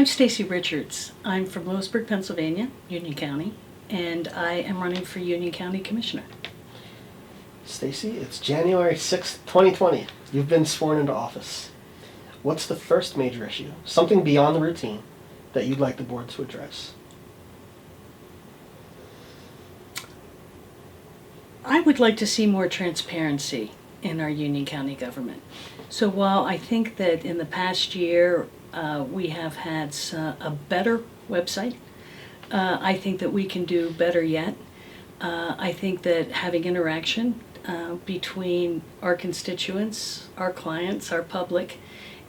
I'm Stacy Richards. I'm from Lewisburg, Pennsylvania, Union County, and I am running for Union County Commissioner. Stacy, it's January 6th, 2020. You've been sworn into office. What's the first major issue, something beyond the routine, that you'd like the board to address? I would like to see more transparency in our Union County government. So while I think that in the past year we have had a better website, I think that we can do better yet. I think that having interaction between our constituents, our clients, our public,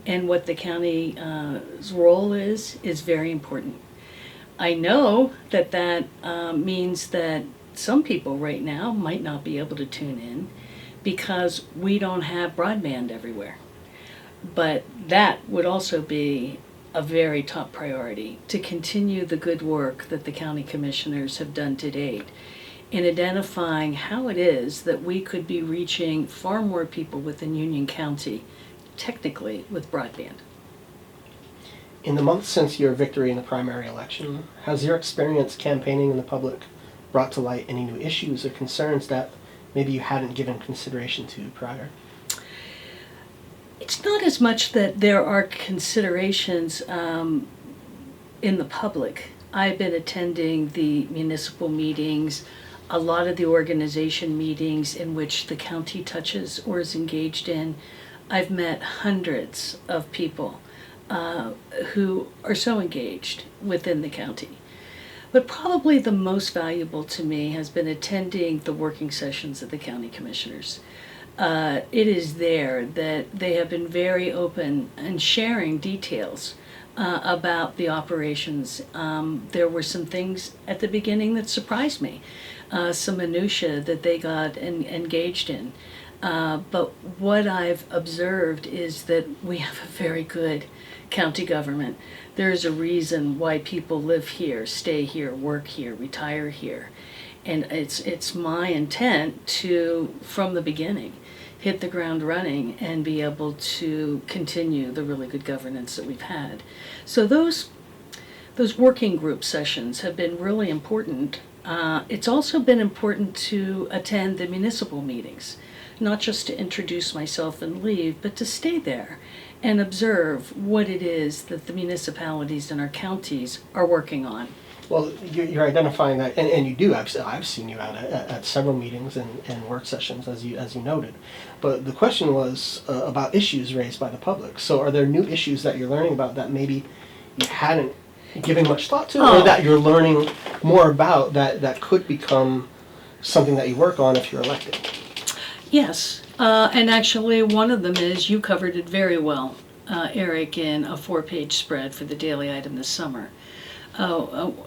and what the county's role is very important. I know that means that some people right now might not be able to tune in because we don't have broadband everywhere. But that would also be a very top priority to continue the good work that the county commissioners have done to date in identifying how it is that we could be reaching far more people within Union County, technically with broadband. In the months since your victory in the primary election, has your experience campaigning in the public brought to light any new issues or concerns that maybe you hadn't given consideration to prior? It's not as much that there are considerations in the public. I've been attending the municipal meetings, a lot of the organization meetings in which the county touches or is engaged in. I've met hundreds of people who are so engaged within the county. But probably the most valuable to me has been attending the working sessions of the county commissioners. It is there that they have been very open and sharing details about the operations. There were some things at the beginning that surprised me, some minutiae that they got engaged in. But what I've observed is that we have a very good county government. There's a reason why people live here, stay here, work here, retire here. And it's my intent to, from the beginning, hit the ground running and be able to continue the really good governance that we've had. So those working group sessions have been really important. It's also been important to attend the municipal meetings, not just to introduce myself and leave, but to stay there and observe what it is that the municipalities in our counties are working on. Well, you're identifying that, and you do. I've seen you out at several meetings and work sessions, as you noted. But the question was about issues raised by the public. So, are there new issues that you're learning about that maybe you hadn't given much thought to, or that you're learning more about that could become something that you work on if you're elected? Yes, and actually one of them is, you covered it very well, Eric, in a 4-page spread for the daily item this summer.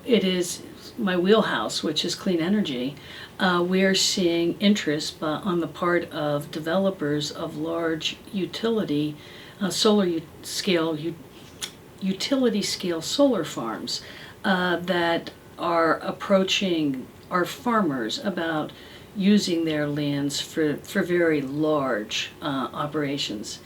It is my wheelhouse, which is clean energy. We are seeing interest on the part of developers of large utility utility scale solar farms that are approaching our farmers about using their lands for very large operations.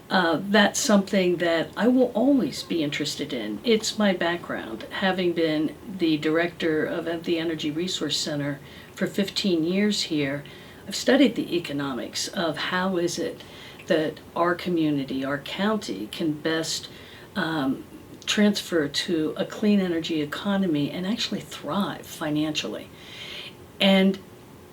That's something that I will always be interested in. It's my background, having been the director of the Energy Resource Center for 15 years here. I've studied the economics of how is it that our community, our county, can best transfer to a clean energy economy and actually thrive financially. And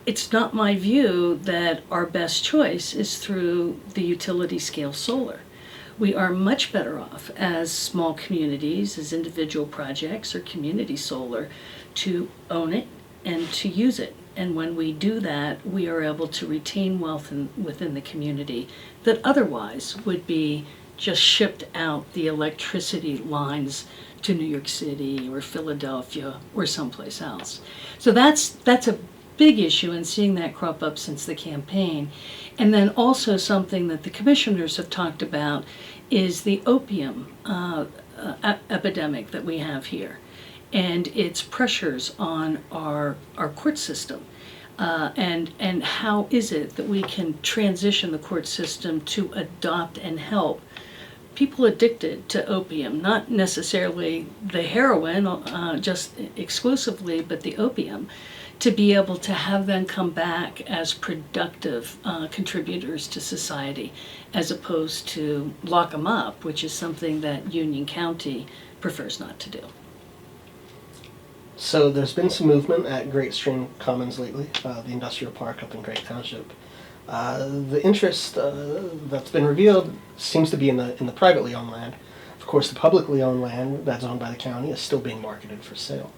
it's not my view that our best choice is through the utility scale solar. We are much better off as small communities, as individual projects or community solar, to own it and to use it. And when we do that, we are able to retain wealth within the community that otherwise would be just shipped out the electricity lines to New York City or Philadelphia or someplace else. So that's a big issue, and seeing that crop up since the campaign. And then also something that the commissioners have talked about is the opium epidemic that we have here, and its pressures on our court system. And how is it that we can transition the court system to adopt and help people addicted to opium, not necessarily the heroin just exclusively, but the opium, to be able to have them come back as productive contributors to society, as opposed to lock them up, which is something that Union County prefers not to do. So there's been some movement at Great Stream Commons lately, the industrial park up in Great Township. The interest that's been revealed seems to be in the privately owned land. Of course, the publicly owned land that's owned by the county is still being marketed for sale.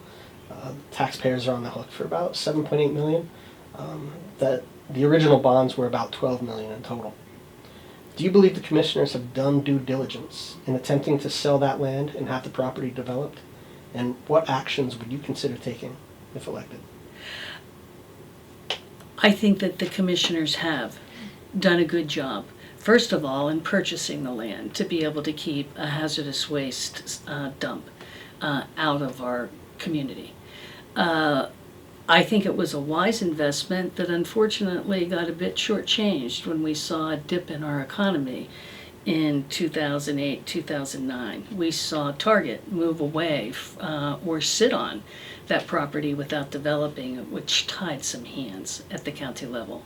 Taxpayers are on the hook for about $7.8 million. That the original bonds were about $12 million in total. Do you believe the commissioners have done due diligence in attempting to sell that land and have the property developed? And what actions would you consider taking if elected? I think that the commissioners have done a good job, first of all, in purchasing the land to be able to keep a hazardous waste dump out of our community. I think it was a wise investment that unfortunately got a bit shortchanged when we saw a dip in our economy in 2008, 2009. We saw Target move away or sit on that property without developing it, which tied some hands at the county level.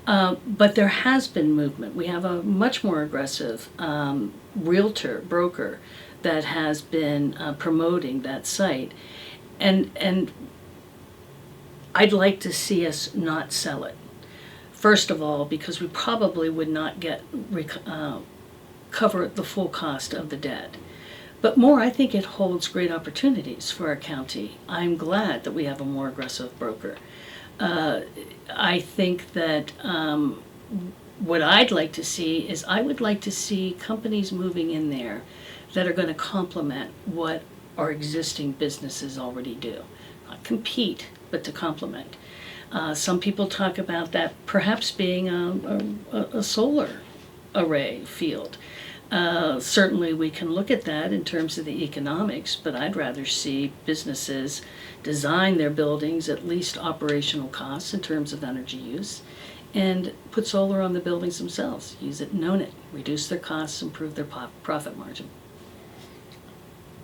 But there has been movement. We have a much more aggressive broker that has been promoting that site. And I'd like to see us not sell it. First of all, because we probably would not cover the full cost of the debt. But more, I think it holds great opportunities for our county. I'm glad that we have a more aggressive broker. I think that what I'd like to see is I would like to see companies moving in there that are going to complement what our existing businesses already do. Not compete, but to complement. Some people talk about that perhaps being a solar array field. Certainly we can look at that in terms of the economics, but I'd rather see businesses design their buildings at least operational costs in terms of energy use and put solar on the buildings themselves, use it and own it, reduce their costs, improve their profit margin.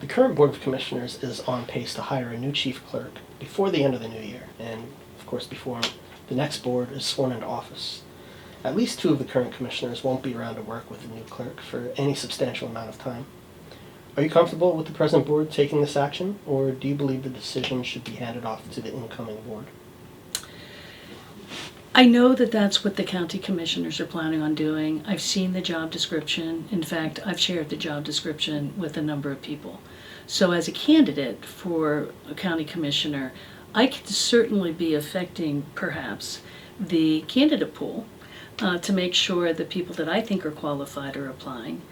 The current Board of Commissioners is on pace to hire a new chief clerk before the end of the new year, and of course before the next board is sworn into office. At least 2 of the current commissioners won't be around to work with the new clerk for any substantial amount of time. Are you comfortable with the present board taking this action, or do you believe the decision should be handed off to the incoming board? I know that that's what the county commissioners are planning on doing. I've seen the job description. In fact, I've shared the job description with a number of people. So as a candidate for a county commissioner, I could certainly be affecting perhaps the candidate pool to make sure the people that I think are qualified are applying.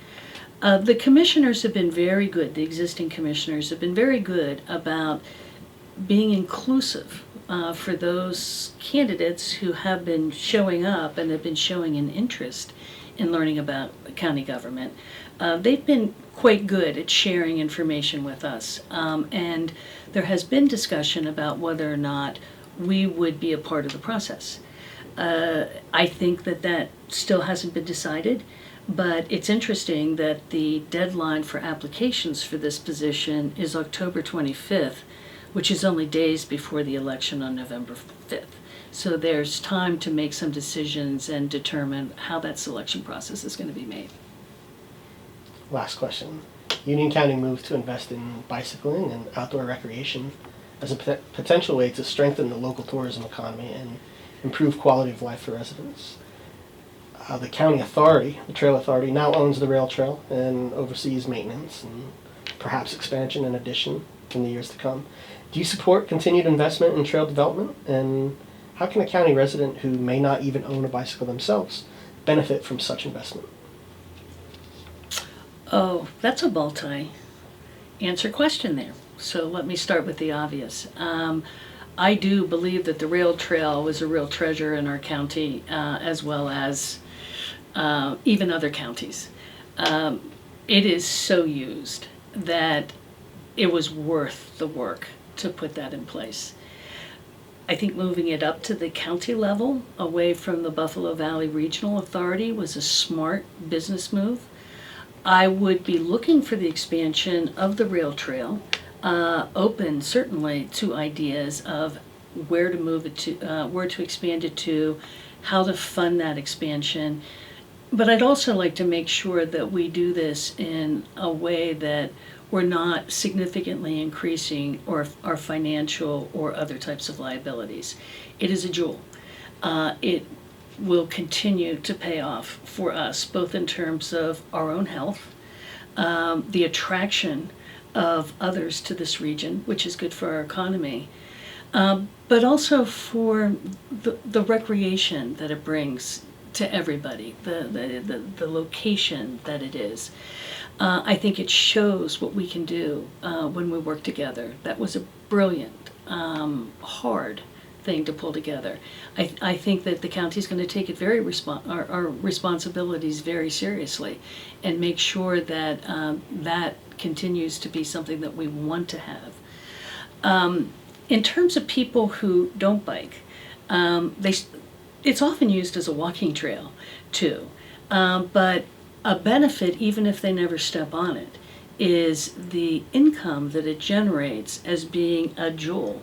The commissioners have been very good, the existing commissioners have been very good about being inclusive for those candidates who have been showing up and have been showing an interest in learning about county government. They've been quite good at sharing information with us, and there has been discussion about whether or not we would be a part of the process. I think that still hasn't been decided, but it's interesting that the deadline for applications for this position is October 25th, which is only days before the election on November 5th. So there's time to make some decisions and determine how that selection process is going to be made. Last question. Union County moved to invest in bicycling and outdoor recreation as a potential way to strengthen the local tourism economy and improve quality of life for residents. The county authority, the trail authority, now owns the rail trail and oversees maintenance and perhaps expansion and addition in the years to come. Do you support continued investment in trail development? And how can a county resident who may not even own a bicycle themselves benefit from such investment? Oh, that's a multi-answer question there. So let me start with the obvious. I do believe that the rail trail was a real treasure in our county, as well as even other counties. It is so used that it was worth the work to put that in place. I think moving it up to the county level, away from the Buffalo Valley Regional Authority, was a smart business move. I would be looking for the expansion of the rail trail, open certainly to ideas of where to move it to, where to expand it to, how to fund that expansion. But I'd also like to make sure that we do this in a way that we're not significantly increasing our financial or other types of liabilities. It is a jewel. It will continue to pay off for us, both in terms of our own health, the attraction of others to this region, which is good for our economy, but also for the recreation that it brings to everybody, the location that it is. I think it shows what we can do when we work together. That was a brilliant, hard thing to pull together. I think that the county's going to take it our responsibilities very seriously, and make sure that that continues to be something that we want to have. In terms of people who don't bike, it's often used as a walking trail too, but a benefit, even if they never step on it, is the income that it generates as being a jewel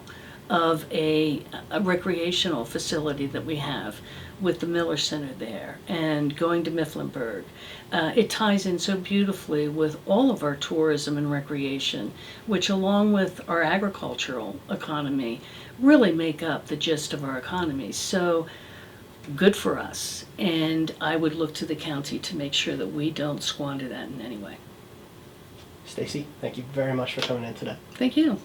of a recreational facility that we have with the Miller Center there and going to Mifflinburg. It ties in so beautifully with all of our tourism and recreation, which along with our agricultural economy really make up the gist of our economy. So good for us, and I would look to the county to make sure that we don't squander that in any way. Stacy, thank you very much for coming in today. Thank you.